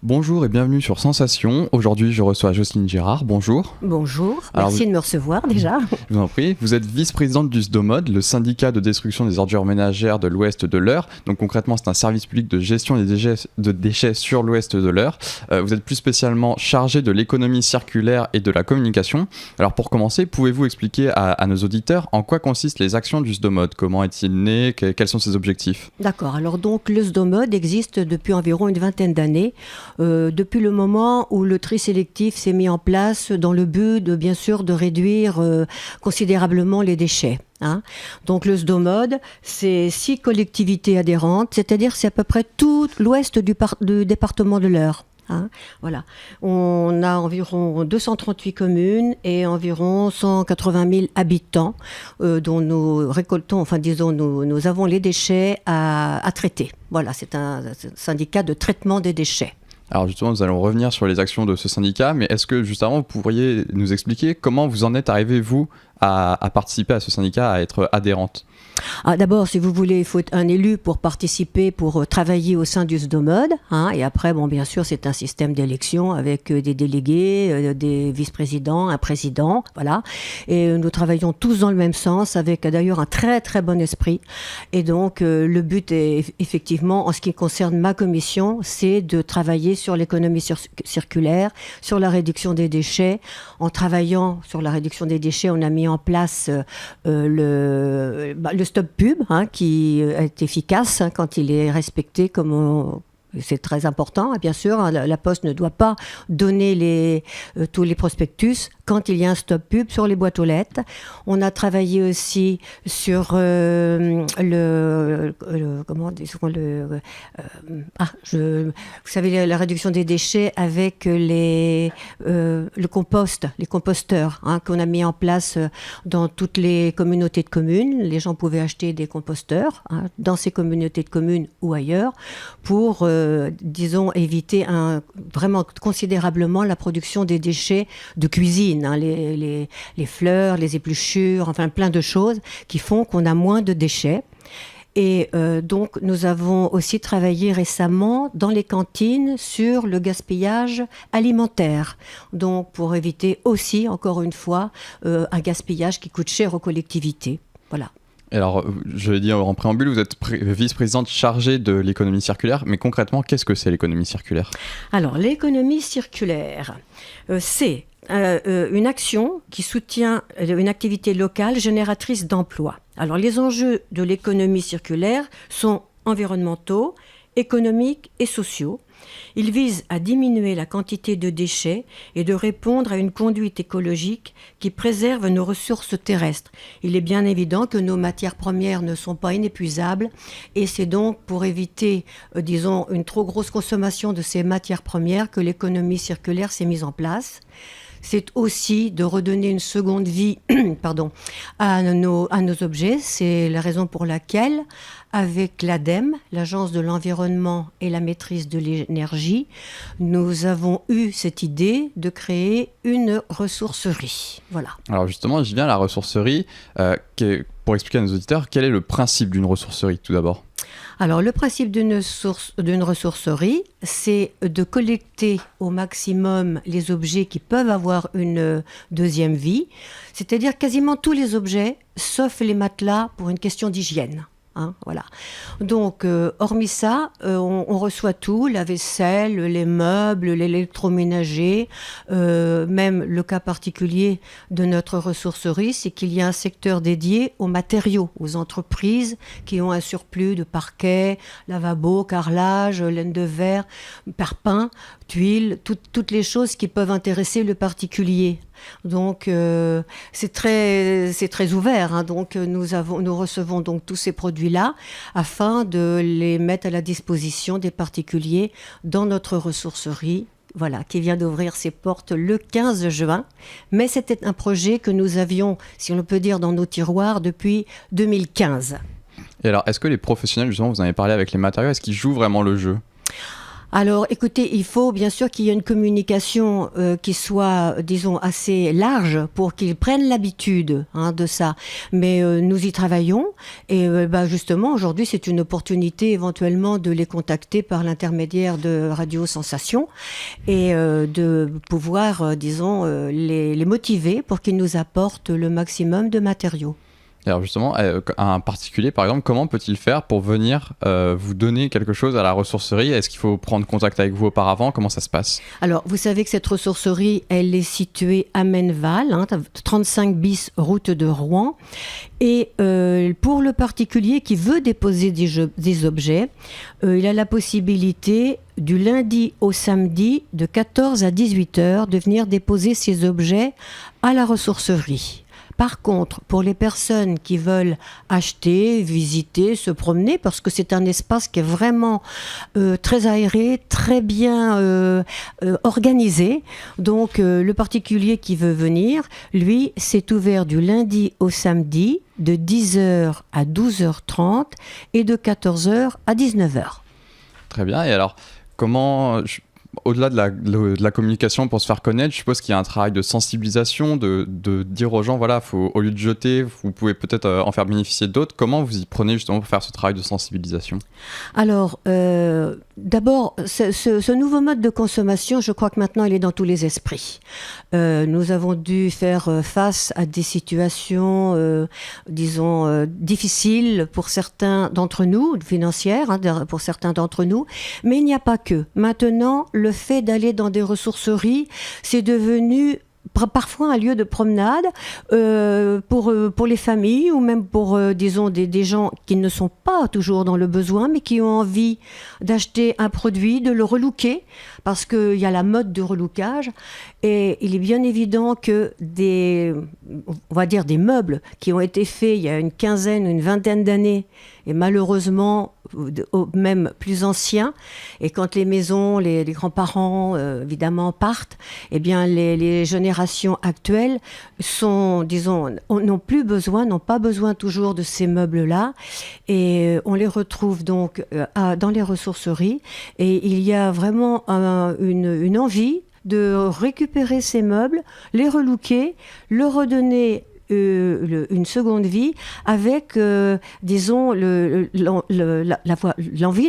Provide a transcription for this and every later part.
Bonjour et bienvenue sur Sensation. Aujourd'hui, je reçois Jocelyne Girard. Bonjour. Bonjour, merci de me recevoir déjà. Je vous en prie. Vous êtes vice-présidente du SDOMOD, le syndicat de destruction des ordures ménagères de l'Ouest de l'Eure. Donc concrètement, c'est un service public de gestion des déchets sur l'Ouest de l'Eure. Vous êtes plus spécialement chargée de l'économie circulaire et de la communication. Alors pour commencer, pouvez-vous expliquer à nos auditeurs en quoi consistent les actions du SDOMOD? Comment est-il né? Quels sont ses objectifs? D'accord, alors donc le SDOMOD existe depuis environ une vingtaine d'années. Depuis le moment où le tri sélectif s'est mis en place dans le but de, bien sûr, de réduire considérablement les déchets. Donc le SDOMOD, c'est 6 collectivités adhérentes, c'est-à-dire c'est à peu près tout l'ouest du département de l'Eure. Voilà. On a environ 238 communes et environ 180 000 habitants dont nous récoltons, nous avons les déchets à traiter. Voilà, c'est un syndicat de traitement des déchets. Alors justement, nous allons revenir sur les actions de ce syndicat, mais est-ce que justement vous pourriez nous expliquer comment vous en êtes arrivé, vous, à participer à ce syndicat, à être adhérente? D'abord, si vous voulez, il faut être un élu pour participer, pour travailler au sein du SDOMOD. Et après, bien sûr, c'est un système d'élection avec des délégués, des vice-présidents, un président. Voilà. Et nous travaillons tous dans le même sens, avec d'ailleurs un très, très bon esprit. Et donc, le but est effectivement, en ce qui concerne ma commission, c'est de travailler sur l'économie circulaire, sur la réduction des déchets. En travaillant sur la réduction des déchets, on a mis en place le stop pub qui est efficace quand il est respecté c'est très important, bien sûr. La Poste ne doit pas donner tous les prospectus quand il y a un stop pub sur les boîtes aux lettres. On a travaillé aussi sur vous savez, la réduction des déchets avec le compost, les composteurs qu'on a mis en place dans toutes les communautés de communes. Les gens pouvaient acheter des composteurs dans ces communautés de communes ou ailleurs pour éviter vraiment considérablement la production des déchets de cuisine, les fleurs, les épluchures, enfin plein de choses qui font qu'on a moins de déchets. Et donc, nous avons aussi travaillé récemment dans les cantines sur le gaspillage alimentaire. Donc, pour éviter aussi, encore une fois, un gaspillage qui coûte cher aux collectivités. Voilà. Alors, je l'ai dit en préambule, vous êtes vice-présidente chargée de l'économie circulaire, mais concrètement, qu'est-ce que c'est l'économie circulaire? Alors, l'économie circulaire, c'est une action qui soutient une activité locale génératrice d'emplois. Alors, les enjeux de l'économie circulaire sont environnementaux, économiques et sociaux. Il vise à diminuer la quantité de déchets et de répondre à une conduite écologique qui préserve nos ressources terrestres. Il est bien évident que nos matières premières ne sont pas inépuisables et c'est donc pour éviter, une trop grosse consommation de ces matières premières que l'économie circulaire s'est mise en place. C'est aussi de redonner une seconde vie à nos objets. C'est la raison pour laquelle, avec l'ADEME, l'Agence de l'environnement et la maîtrise de l'énergie, nous avons eu cette idée de créer une ressourcerie. Voilà. Alors justement, j'y viens à la ressourcerie. Pour expliquer à nos auditeurs, quel est le principe d'une ressourcerie tout d'abord ? Alors, le principe d'une ressourcerie, c'est de collecter au maximum les objets qui peuvent avoir une deuxième vie, c'est-à-dire quasiment tous les objets, sauf les matelas pour une question d'hygiène. Voilà. Donc, hormis ça, on reçoit tout, la vaisselle, les meubles, l'électroménager. Même le cas particulier de notre ressourcerie, c'est qu'il y a un secteur dédié aux matériaux, aux entreprises qui ont un surplus de parquet, lavabo, carrelage, laine de verre, parpaing, tuiles, toutes les choses qui peuvent intéresser le particulier. Donc c'est très ouvert. Donc nous recevons donc tous ces produits-là afin de les mettre à la disposition des particuliers dans notre ressourcerie. Voilà, qui vient d'ouvrir ses portes le 15 juin. Mais c'était un projet que nous avions, si on peut dire, dans nos tiroirs depuis 2015. Et alors, est-ce que les professionnels, justement, vous en avez parlé avec les matériaux, est-ce qu'ils jouent vraiment le jeu ? Alors, écoutez, il faut bien sûr qu'il y ait une communication qui soit, disons, assez large pour qu'ils prennent l'habitude de ça. Mais nous y travaillons et justement, aujourd'hui, c'est une opportunité éventuellement de les contacter par l'intermédiaire de Radio Sensation et de pouvoir, disons, les motiver pour qu'ils nous apportent le maximum de matériaux. Alors justement, un particulier, par exemple, comment peut-il faire pour venir vous donner quelque chose à la ressourcerie? Est-ce qu'il faut prendre contact avec vous auparavant? Comment ça se passe? Alors, vous savez que cette ressourcerie, elle est située à Menneval, 35 bis route de Rouen. Et pour le particulier qui veut déposer des objets, il a la possibilité du lundi au samedi de 14 à 18 heures de venir déposer ses objets à la ressourcerie. Par contre, pour les personnes qui veulent acheter, visiter, se promener, parce que c'est un espace qui est vraiment très aéré, très bien organisé, donc le particulier qui veut venir, lui, c'est ouvert du lundi au samedi, de 10h à 12h30 et de 14h à 19h. Très bien, et alors, au-delà de la communication pour se faire connaître, je suppose qu'il y a un travail de sensibilisation, de dire aux gens, voilà, au lieu de jeter, vous pouvez peut-être en faire bénéficier d'autres. Comment vous y prenez justement pour faire ce travail de sensibilisation? Alors, d'abord, ce nouveau mode de consommation, je crois que maintenant, il est dans tous les esprits. Nous avons dû faire face à des situations, disons, difficiles pour certains d'entre nous, financières, pour certains d'entre nous, mais il n'y a pas que. Maintenant, le fait d'aller dans des ressourceries, c'est devenu parfois un lieu de promenade pour les familles ou même pour, disons, des gens qui ne sont pas toujours dans le besoin, mais qui ont envie d'acheter un produit, de le relooker, parce qu'il y a la mode du relookage. Et il est bien évident que on va dire des meubles qui ont été faits il y a une quinzaine ou une vingtaine d'années, et malheureusement même plus anciens, et quand les maisons, les grands-parents évidemment partent, eh bien les générations actuelles n'ont pas besoin toujours de ces meubles-là, et on les retrouve donc dans les ressourceries, et il y a vraiment une envie de récupérer ces meubles, les relooker, leur redonner une seconde vie avec, disons, l'envie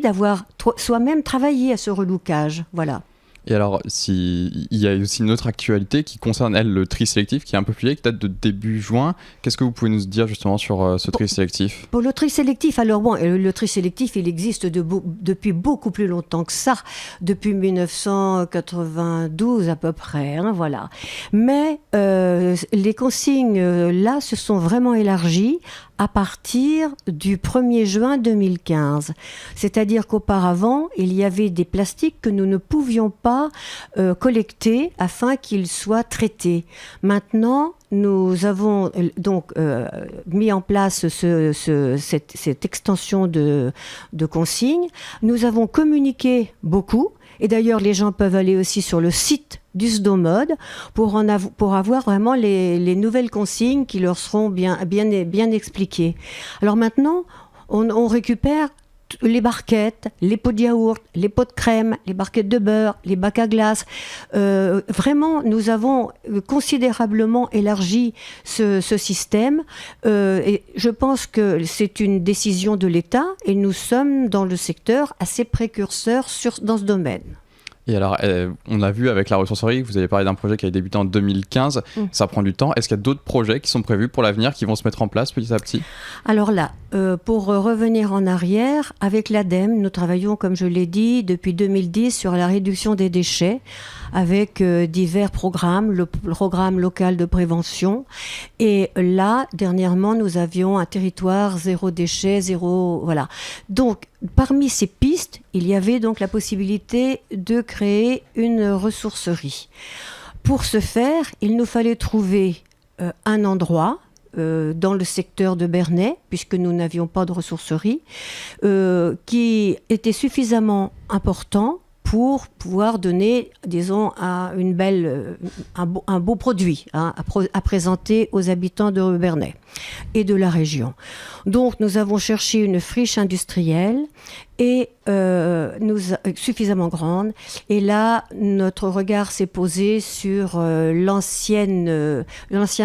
d'avoir soi-même travaillé à ce relookage. Voilà. Et alors, il y a aussi une autre actualité qui concerne, elle, le tri sélectif, qui est un peu plus vieille, qui date de début juin. Qu'est-ce que vous pouvez nous dire justement sur ce tri sélectif? Pour le tri sélectif, alors bon, le tri sélectif, il existe depuis beaucoup plus longtemps que ça, depuis 1992 à peu près, voilà. Mais les consignes, là, se sont vraiment élargies à partir du 1er juin 2015. C'est-à-dire qu'auparavant, il y avait des plastiques que nous ne pouvions pas collecter afin qu'ils soient traités. Maintenant, nous avons donc mis en place cette extension de consignes. Nous avons communiqué beaucoup. Et d'ailleurs, les gens peuvent aller aussi sur le site du SDOMOD pour avoir vraiment les nouvelles consignes qui leur seront bien expliquées. Alors maintenant, on récupère les barquettes, les pots de yaourt, les pots de crème, les barquettes de beurre, les bacs à glace. Vraiment, nous avons considérablement élargi ce système. Et je pense que c'est une décision de l'État et nous sommes dans le secteur assez précurseur dans ce domaine. Et alors, on a vu avec la ressourcerie, vous avez parlé d'un projet qui a débuté en 2015, ça prend du temps. Est-ce qu'il y a d'autres projets qui sont prévus pour l'avenir, qui vont se mettre en place petit à petit? Alors là, pour revenir en arrière, avec l'ADEME, nous travaillons, comme je l'ai dit, depuis 2010 sur la réduction des déchets, avec divers programmes, le programme local de prévention. Et là, dernièrement, nous avions un territoire zéro déchet, voilà. Donc, parmi ces pistes, il y avait donc la possibilité de créer une ressourcerie. Pour ce faire, il nous fallait trouver un endroit dans le secteur de Bernay, puisque nous n'avions pas de ressourcerie, qui était suffisamment important pour pouvoir donner, disons, un beau produit à présenter aux habitants de Obernai et de la région. Donc, nous avons cherché une friche industrielle et suffisamment grande. Et là, notre regard s'est posé sur l'ancien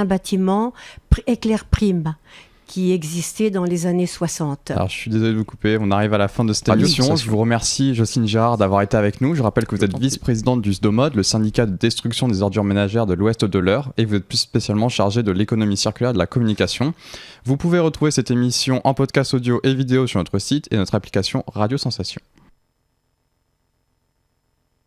bâtiment Éclair Prime, qui existait dans les années 60. Alors, je suis désolé de vous couper, on arrive à la fin de cette émission. Je vous remercie, Jocelyne Girard, d'avoir été avec nous. Je rappelle que vous êtes vice-présidente du SDOMOD, le syndicat de destruction des ordures ménagères de l'Ouest de l'Eure, et vous êtes plus spécialement chargée de l'économie circulaire et de la communication. Vous pouvez retrouver cette émission en podcast audio et vidéo sur notre site et notre application Radio Sensation.